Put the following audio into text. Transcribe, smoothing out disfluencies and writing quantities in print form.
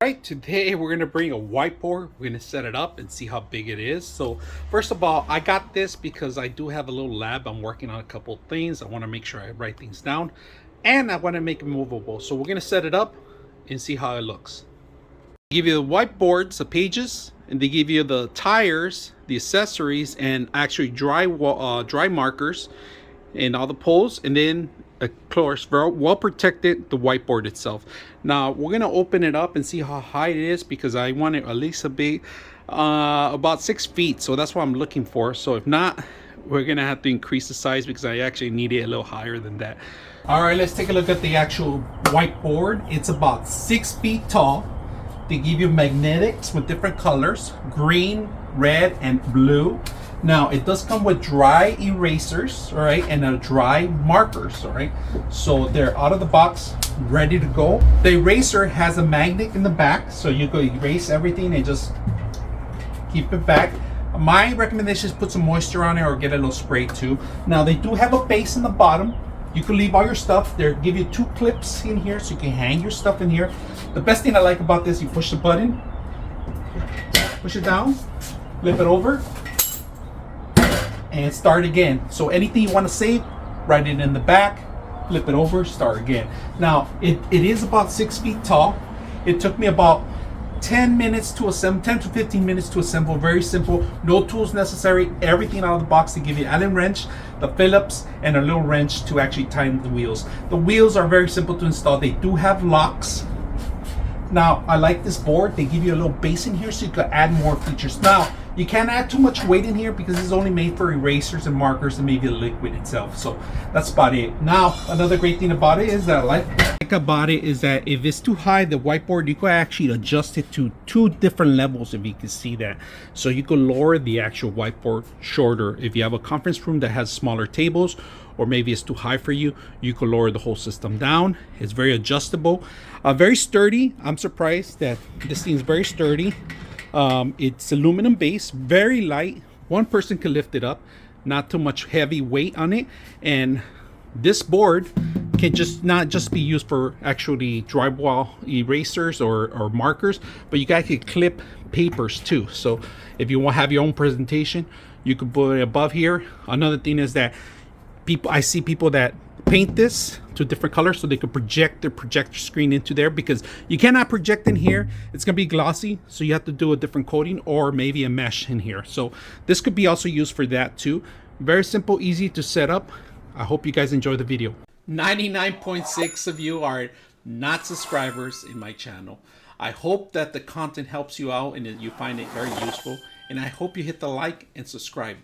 Right, today we're gonna bring a whiteboard. We're gonna set it up and see how big it is. So first of all, I got this because I do have a little lab. I'm working on a couple of things. I want to make sure I write things down, and I want to make it movable. So we're gonna set it up and see how it looks. They give you the whiteboards, the pages, and they give you the tires, the accessories, and actually dry markers, and all the poles, and then of course very well protected the whiteboard itself. Now we're gonna open it up and see how high it is because I want it at least a bit about 6 feet, so that's what I'm looking for. So if not, we're gonna have to increase the size because I actually need it a little higher than that. All right, let's take a look at the actual whiteboard. It's about 6 feet tall. They give you magnetics with different colors: green, red, and blue. Now it does come with dry erasers, all right, and a dry markers, all right. So they're out of the box, ready to go. The eraser has a magnet in the back, so you go erase everything and just keep it back. My recommendation is put some moisture on it or get a little spray too. Now they do have a base in the bottom. You can leave all your stuff. They give you 2 clips in here so you can hang your stuff in here. The best thing I like about this, you push the button, push it down, flip it over, and start again. So anything you want to save, write it in the back, flip it over, start again. Now it is about 6 feet tall. It took me about 10 minutes to assemble, 10 to 15 minutes to assemble. Very simple, no tools necessary, everything out of the box. They give you an Allen wrench, the Phillips, and a little wrench to actually tighten the wheels. The wheels are very simple to install. They do have locks. Now I like this board. They give you a little base in here so you can add more features. Now you can't add too much weight in here because it's only made for erasers and markers and maybe the liquid itself. So that's about it. Now another great thing about it is that I like about it is that if it's too high, the whiteboard, you can actually adjust it to 2 different levels, if you can see that. So you can lower the actual whiteboard shorter. If you have a conference room that has smaller tables, or maybe it's too high for you, you can lower the whole system down. It's very adjustable, very sturdy. I'm surprised that this thing is very sturdy. It's aluminum base, very light. One person can lift it up, not too much heavy weight on it. And this board can not just be used for actually drywall erasers or markers, but you guys can clip papers too. So if you want to have your own presentation, you can put it above here. Another thing is that I see people that paint this to different colors so they can project their projector screen into there, because you cannot project in here. It's gonna be glossy, so you have to do a different coating or maybe a mesh in here. So this could be also used for that too. Very simple, easy to set up. I hope you guys enjoy the video. 99.6 of you are not subscribers in my channel. I hope that the content helps you out and that you find it very useful, and I hope you hit the like and subscribe.